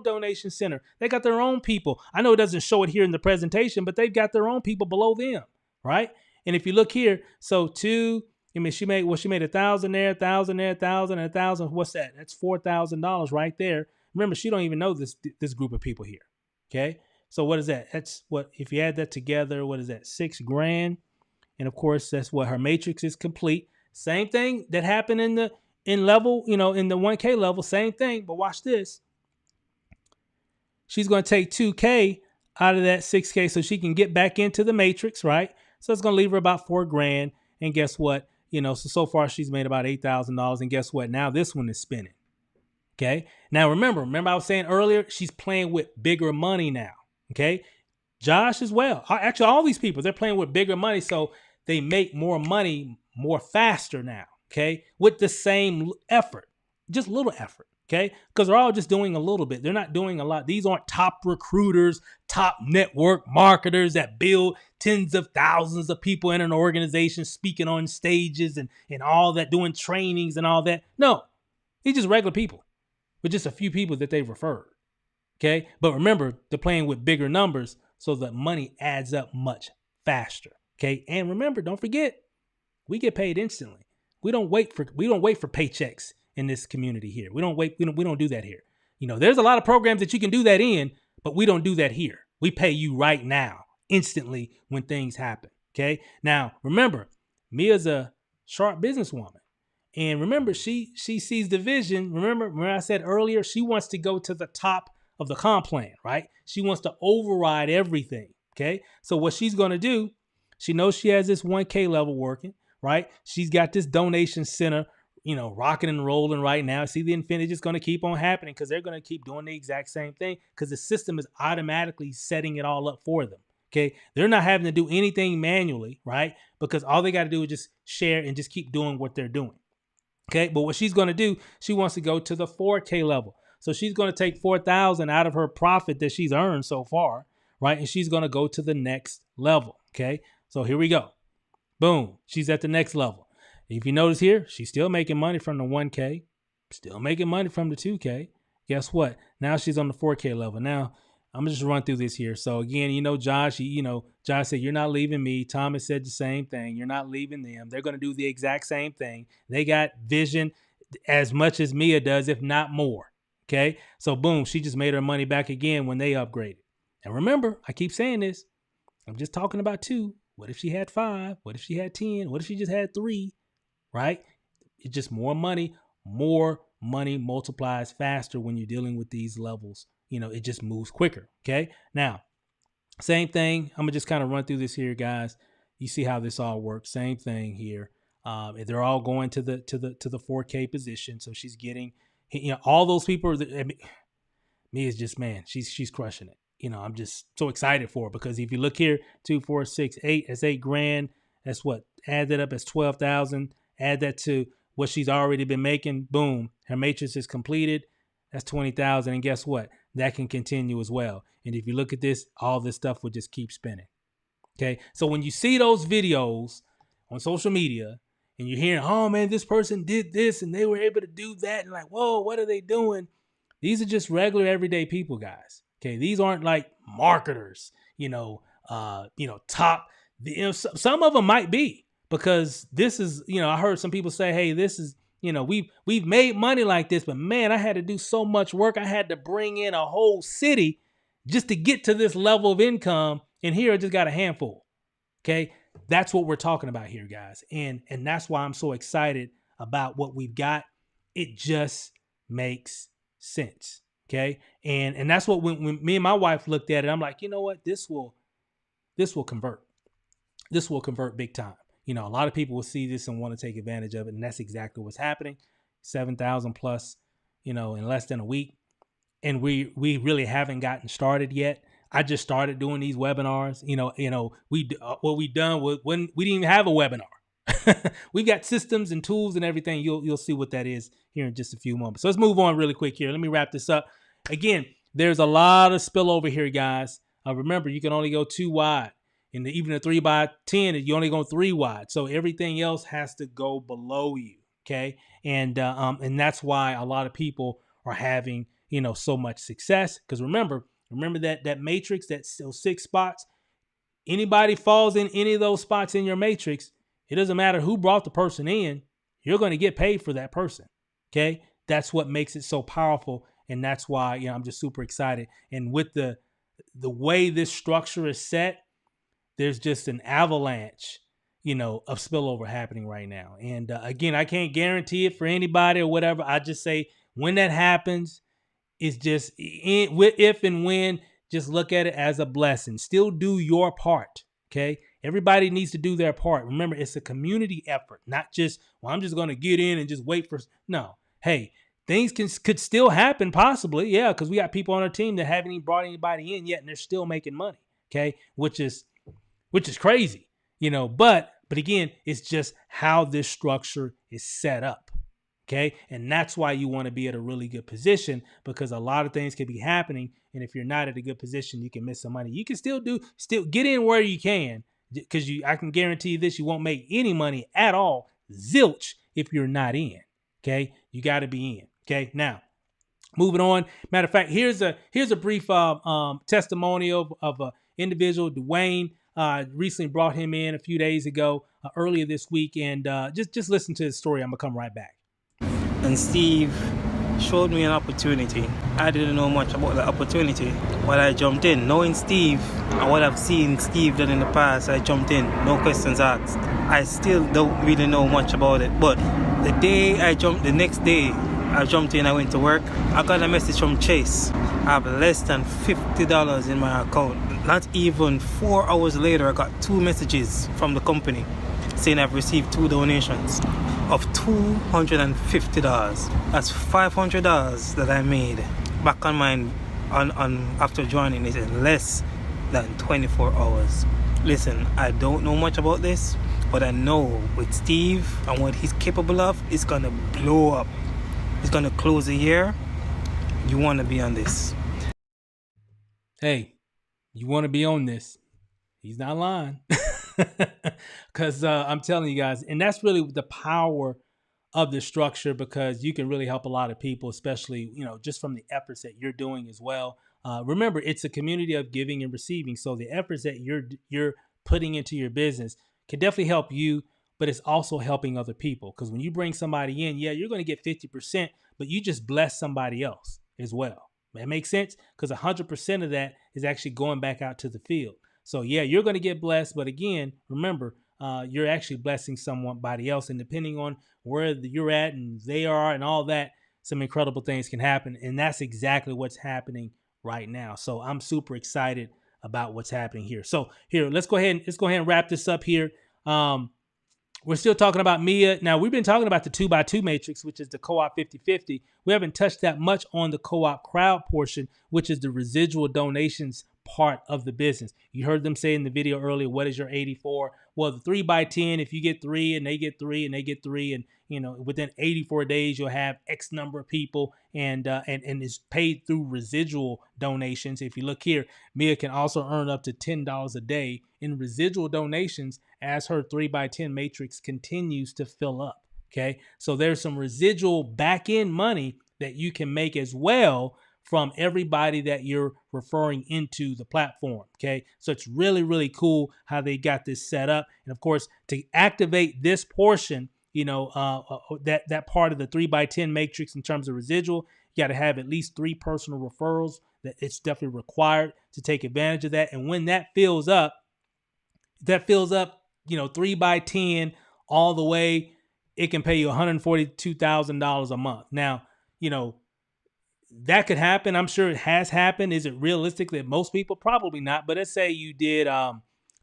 donation center. They got their own people. I know it doesn't show it here in the presentation, but they've got their own people below them, right? And if you look here, so 2, she made 1,000 there, 1,000 there, 1,000 and 1,000. What's that? That's $4,000 right there. Remember, she don't even know this group of people here. Okay. So what is that? That's what, if you add that together, what is that? $6,000. And of course, that's what her matrix is complete. Same thing that happened in the 1K level, same thing. But watch this. She's going to take 2K out of that 6K so she can get back into the matrix, right? So it's going to leave her about $4,000. And guess what? So far she's made about $8,000. And guess what? Now this one is spinning. Okay. Now remember I was saying earlier, she's playing with bigger money now. Okay. Josh as well. Actually, all these people, they're playing with bigger money. So they make more money more faster now. Okay. With the same effort, just a little effort. Okay. Because they're all just doing a little bit. They're not doing a lot. These aren't top recruiters, top network marketers that build tens of thousands of people in an organization, speaking on stages and all that, doing trainings and all that. No, these just regular people. With just a few people that they've referred. Okay. But remember, they're playing with bigger numbers, so the money adds up much faster. Okay. And remember, don't forget, we get paid instantly. We don't wait for paychecks in this community here. We don't wait. We don't do that here. There's a lot of programs that you can do that in, but we don't do that here. We pay you right now, instantly, when things happen. Okay. Now, remember, Mia's a sharp businesswoman. And remember, she sees the vision. Remember when I said earlier, she wants to go to the top of the comp plan, right? She wants to override everything, okay? So what she's going to do, she knows she has this 1K level working, right? She's got this donation center, rocking and rolling right now. See, the infinity is going to keep on happening because they're going to keep doing the exact same thing because the system is automatically setting it all up for them, okay? They're not having to do anything manually, right? Because all they got to do is just share and just keep doing what they're doing. Okay, but what she's going to do, she wants to go to the 4K level. So she's going to take 4,000 out of her profit that she's earned so far, right? And she's going to go to the next level. Okay, so here we go. Boom, she's at the next level. If you notice here, she's still making money from the 1K, still making money from the 2K. Guess what? Now she's on the 4K level. Now, I'm going to just run through this here. So again, Josh, Josh said, you're not leaving me. Thomas said the same thing. You're not leaving them. They're going to do the exact same thing. They got vision as much as Mia does, if not more. Okay. So boom, she just made her money back again when they upgraded. And remember, I keep saying this. I'm just talking about 2. What if she had 5? What if she had 10? What if she just had 3? Right? It's just more money multiplies faster when you're dealing with these levels. It just moves quicker. Okay. Now, same thing. I'm gonna just kind of run through this here, guys. You see how this all works. Same thing here. They're all going to the 4K position. So she's getting, all those people. Me is just, man, she's crushing it. I'm just so excited for her because if you look here, 2, 4, 6, 8. That's $8,000. That's what, add that up as 12,000. Add that to what she's already been making. Boom, her matrix is completed. That's 20,000. And guess what? That can continue as well. And if you look at this, all this stuff will just keep spinning. Okay. So when you see those videos on social media and you're hearing, oh man, this person did this and they were able to do that. And like, whoa, what are they doing? These are just regular everyday people, guys. Okay. These aren't like marketers, top, some of them might be because this is, I heard some people say, hey, this is, we've made money like this, but man, I had to do so much work. I had to bring in a whole city just to get to this level of income. And here I just got a handful. Okay. That's what we're talking about here, guys. And that's why I'm so excited about what we've got. It just makes sense. Okay. And that's what when me and my wife looked at it, I'm like, you know what, this will this will convert. This will convert big time. A lot of people will see this and want to take advantage of it. And that's exactly what's happening. 7,000 plus, in less than a week. And we really haven't gotten started yet. I just started doing these webinars. What we done was when we didn't even have a webinar. We've got systems and tools and everything. You'll see what that is here in just a few moments. So let's move on really quick here. Let me wrap this up. Again, there's a lot of spillover here, guys. Remember, you can only go 2 wide. And even a 3x10, you only go 3 wide. So everything else has to go below you. Okay. And that's why a lot of people are having, so much success. Because remember that matrix, those 6 spots, anybody falls in any of those spots in your matrix, it doesn't matter who brought the person in, you're going to get paid for that person. Okay. That's what makes it so powerful. And that's why, I'm just super excited. And with the way this structure is set, there's just an avalanche, of spillover happening right now. And again, I can't guarantee it for anybody or whatever. I just say when that happens, it's just if and when, just look at it as a blessing. Still do your part. Okay. Everybody needs to do their part. Remember, it's a community effort, not just, well, I'm just going to get in and just wait for. No. Hey, things could still happen possibly. Yeah. Because we got people on our team that haven't even brought anybody in yet and they're still making money. Okay. Which is crazy, but again, it's just how this structure is set up. Okay. And that's why you want to be at a really good position, because a lot of things could be happening. And if you're not at a good position, you can miss some money. You can still get in where you can, because I can guarantee you this, you won't make any money at all. Zilch if you're not in. Okay. You got to be in. Okay. Now, moving on. Matter of fact, here's a brief testimonial of an individual, Dwayne. Recently brought him in a few days ago, earlier this week, and just listen to his story. I'm gonna come right back. And Steve showed me an opportunity. I didn't know much about the opportunity, but I jumped in. Knowing Steve and what I've seen Steve done in the past, I jumped in, no questions asked. I still don't really know much about it, but the next day I jumped in, I went to work. I got a message from Chase. I have less than $50 in my account. Not even 4 hours later, I got 2 messages from the company saying I've received 2 donations of $250. That's $500 that I made back on mine after joining it in less than 24 hours. Listen, I don't know much about this, but I know with Steve and what he's capable of, it's gonna blow up. It's gonna close the year. You want to be on this. Hey, you want to be on this. He's not lying. Because I'm telling you guys, and that's really the power of the structure, because you can really help a lot of people, especially, just from the efforts that you're doing as well. Remember, it's a community of giving and receiving. So the efforts that you're putting into your business can definitely help you, but it's also helping other people. Because when you bring somebody in, yeah, you're going to get 50%, but you just bless somebody else as well. That makes sense, because 100% of that is actually going back out to the field. So yeah, you're going to get blessed, but again, remember, you're actually blessing somebody else, and depending on where you're at and they are and all that, some incredible things can happen, and that's exactly what's happening right now. So I'm super excited about what's happening here. So here, let's go ahead and wrap this up here. We're still talking about Mia. Now, we've been talking about the 2x2 matrix, which is the co-op 50-50. We haven't touched that much on the co-op crowd portion, which is the residual donations part of the business. You heard them say in the video earlier, what is your 84? Well, the 3x10, if you get 3 and they get 3 and they get 3, and within 84 days you'll have X number of people, and it's paid through residual donations. If you look here, Mia can also earn up to $10 a day in residual donations as her 3x10 matrix continues to fill up. Okay, so there's some residual back end money that you can make as well from everybody that you're referring into the platform. Okay, so it's really, really cool how they got this set up. And of course, to activate this portion, that part of the 3x10 matrix in terms of residual, you got to have at least 3 personal referrals. That it's definitely required to take advantage of that. And when that fills up, 3x10 all the way, it can pay you $142,000 a month. Now, that could happen. I'm sure it has happened. Is it realistic that most people? Probably not. But let's say you did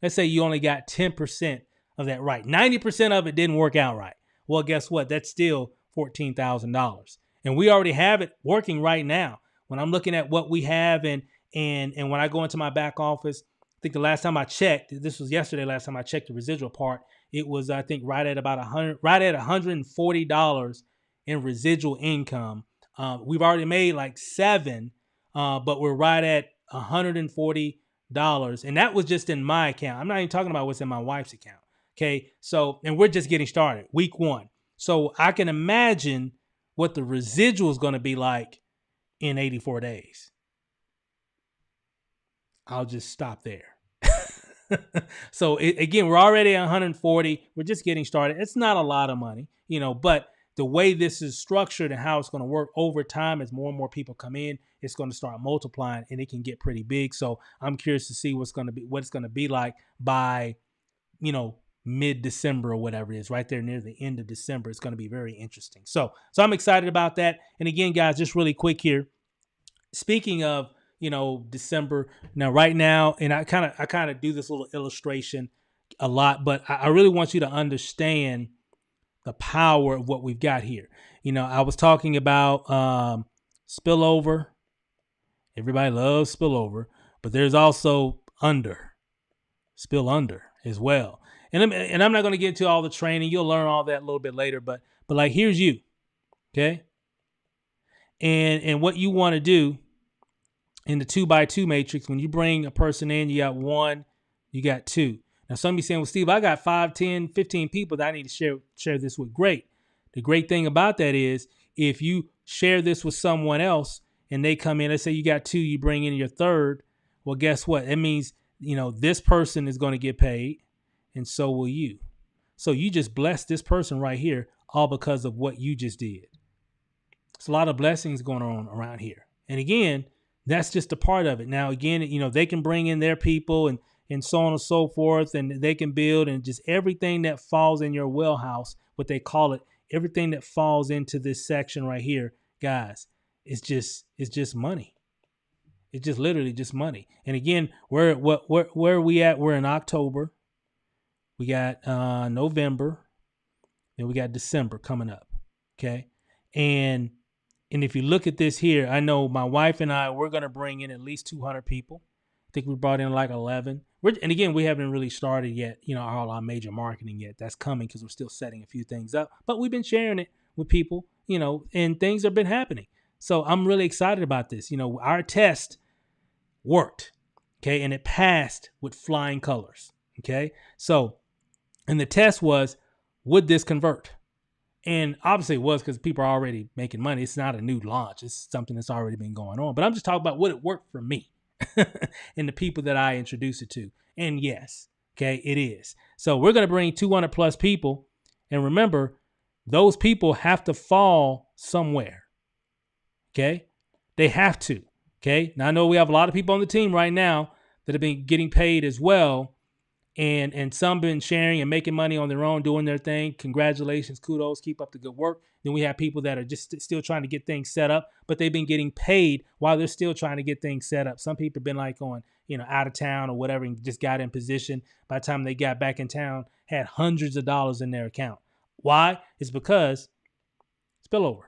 Let's say you only got 10% of that right. 90% of it didn't work out right. Well, guess what? That's still $14,000. And we already have it working right now. When I'm looking at what we have and when I go into my back office, I think the last time I checked, this was yesterday, last time I checked the residual part, it was, I think, right at about $140 in residual income. We've already made like 7, but we're right at $140. And that was just in my account. I'm not even talking about what's in my wife's account. Okay. So, and we're just getting started, week 1. So I can imagine what the residual is going to be like in 84 days. I'll just stop there. So again, we're already at 140. We're just getting started. It's not a lot of money, but the way this is structured and how it's going to work over time, as more and more people come in, it's going to start multiplying and it can get pretty big. So I'm curious to see what it's going to be like by, mid-December or whatever it is, right there near the end of December. It's going to be very interesting. So I'm excited about that. And again, guys, just really quick here. Speaking of, December, now right now, and I kind of do this little illustration a lot, but I really want you to understand the power of what we've got here. I was talking about spillover. Everybody loves spillover, but there's also spill under as well. And I'm not going to get into all the training. You'll learn all that a little bit later, but like, here's you. Okay. And what you want to do in the 2x2 matrix, when you bring a person in, you got 1, you got 2. Now, some of you saying, well, Steve, I got 5, 10, 15 people that I need to share this with. Great. The great thing about that is if you share this with someone else and they come in, let's say you got 2, you bring in your third. Well, guess what? It means, this person is going to get paid and so will you. So you just bless this person right here, all because of what you just did. There's a lot of blessings going on around here. And again, that's just a part of it. Now, again, they can bring in their people and so on and so forth, and they can build, and just everything that falls in your wheelhouse, what they call it, everything that falls into this section right here, guys, it's just money. It's just literally just money. And again, where are we at? We're in October. We got November, and we got December coming up. Okay. And if you look at this here, I know my wife and we're going to bring in at least 200 people. I think we brought in like 11. And again, we haven't really started yet, all our major marketing yet. That's coming because we're still setting a few things up. But we've been sharing it with people, and things have been happening. So I'm really excited about this. Our test worked, okay, and it passed with flying colors, okay? So, and the test was, would this convert? And obviously it was, because people are already making money. It's not a new launch. It's something that's already been going on. But I'm just talking about what it worked for me and the people that I introduced it to. And yes, okay, it is. So we're going to bring 200 plus people. And remember, those people have to fall somewhere. Okay? They have to. Okay? Now I know we have a lot of people on the team right now that have been getting paid as well. And some been sharing and making money on their own, doing their thing. Congratulations, kudos, keep up the good work. Then we have people that are just still trying to get things set up, but they've been getting paid while they're still trying to get things set up. Some people have been like on, out of town or whatever, and just got in position. By the time they got back in town, had hundreds of dollars in their account. Why? It's because spillover.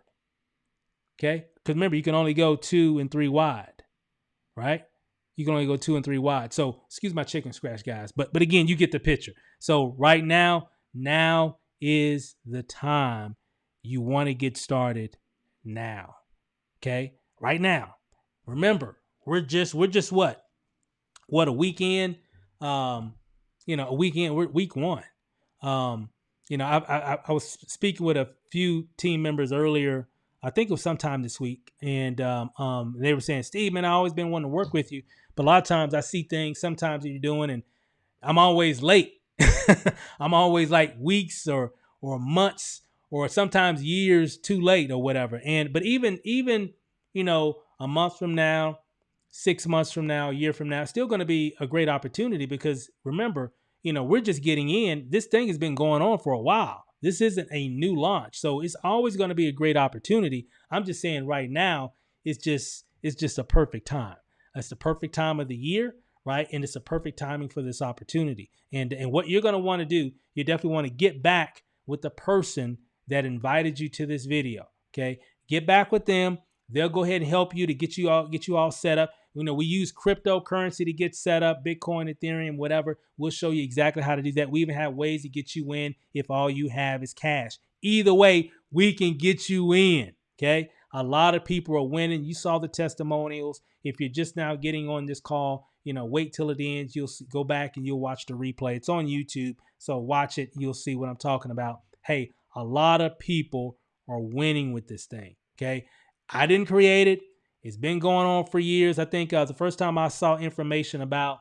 Okay? Because remember, you can only go 2 and 3 wide, right? You can only go 2 and 3 wide. So excuse my chicken scratch, guys. But again, you get the picture. So right now is the time you want to get started now. Okay? Right now. Remember, we're just what a weekend. A weekend. We're week 1. I was speaking with a few team members earlier. I think it was sometime this week, and they were saying, Steve, man, I always been wanting to work with you, but a lot of times I see things sometimes that you're doing, and I'm always late. I'm always like weeks or months or sometimes years too late or whatever. But even a month from now, 6 months from now, a year from now, it's still going to be a great opportunity, because remember, we're just getting in. This thing has been going on for a while. This isn't a new launch. So it's always going to be a great opportunity. I'm just saying right now, it's just a perfect time. It's the perfect time of the year right? And it's a perfect timing for this opportunity. And what you're going to want to do, you definitely want to get back with the person that invited you to this video. Okay, get back with them. They'll go ahead and help you to get you all set up. You know, we use cryptocurrency to get set up, Bitcoin, Ethereum, whatever. We'll show you exactly how to do that. We even have ways to get you in if all you have is cash. Either way, we can get you in. Okay, a lot of people are winning. You saw the testimonials. If you're just now getting on this call, you know, wait till it ends. You'll go back and you'll watch the replay. It's on YouTube, so watch it. You'll see what I'm talking about. Hey, a lot of people are winning with this thing. Okay, I didn't create it. It's been going on for years. I think the first time I saw information about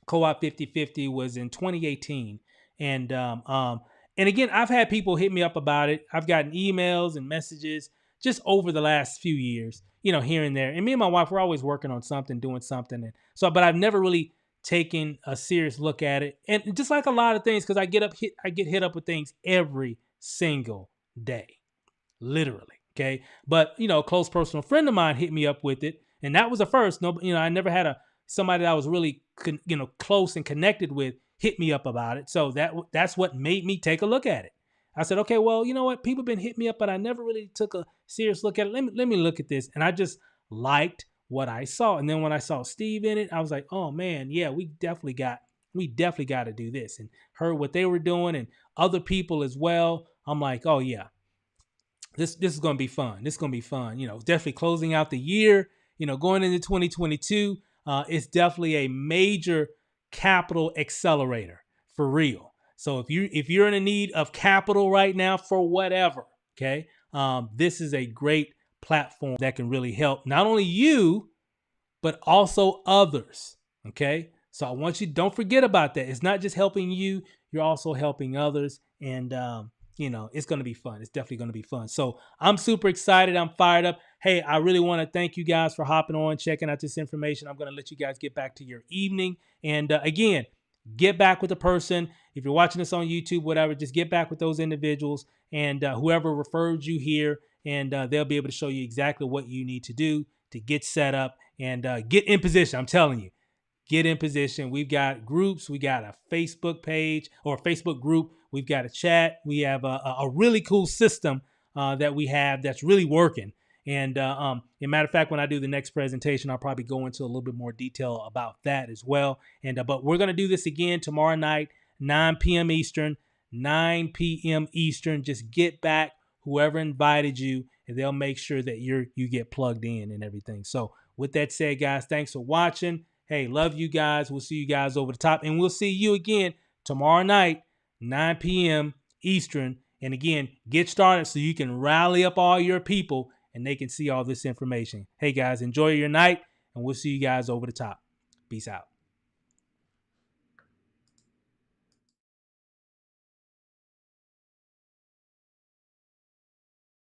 Co-op 50/50 was in 2018. And again, I've had people hit me up about it. I've gotten emails and messages just over the last few years, you know, here and there. And me and my wife, we're always working on something, doing something. And so, but I've never really taken a serious look at it. And just like a lot of things, because I get hit up with things every single day, literally. Okay. But, you know, a close personal friend of mine hit me up with it. And that was the first. No, you know, I never had somebody that I was really, close and connected with hit me up about it. So that's what made me take a look at it. I said, okay, well, you know what? People been hitting me up, but I never really took a serious look at it. Let me look at this. And I just liked what I saw. And then when I saw Steve in it, I was like, oh man, yeah, we definitely got to do this. And heard what they were doing and other people as well. I'm like, oh yeah, this is going to be fun. This is going to be fun. You know, definitely closing out the year, you know, going into 2022. It's definitely a major capital accelerator for real. So if you're in a need of capital right now for whatever, okay, this is a great platform that can really help not only you, but also others. Okay, so I want you, don't forget about that. It's not just helping you, you're also helping others. And you know, it's going to be fun. It's definitely going to be fun. So I'm super excited. I'm fired up. Hey, I really want to thank you guys for hopping on, checking out this information. I'm going to let you guys get back to your evening. And again, get back with the person. If you're watching this on YouTube, whatever, just get back with those individuals and whoever referred you here, and they'll be able to show you exactly what you need to do to get set up and get in position. I'm telling you, get in position. We've got groups. We got a Facebook page or a Facebook group. We've got a chat. We have a really cool system that we have that's really working. And as a matter of fact, when I do the next presentation, I'll probably go into a little bit more detail about that as well. And but we're going to do this again tomorrow night, 9 p.m. Eastern, 9 p.m. Eastern. Just get back whoever invited you, and they'll make sure that you get plugged in and everything. So with that said, guys, thanks for watching. Hey, love you guys. We'll see you guys over the top, and we'll see you again tomorrow night, 9 p.m. Eastern. And again, get started so you can rally up all your people and they can see all this information. Hey guys, enjoy your night, and we'll see you guys over the top. Peace out.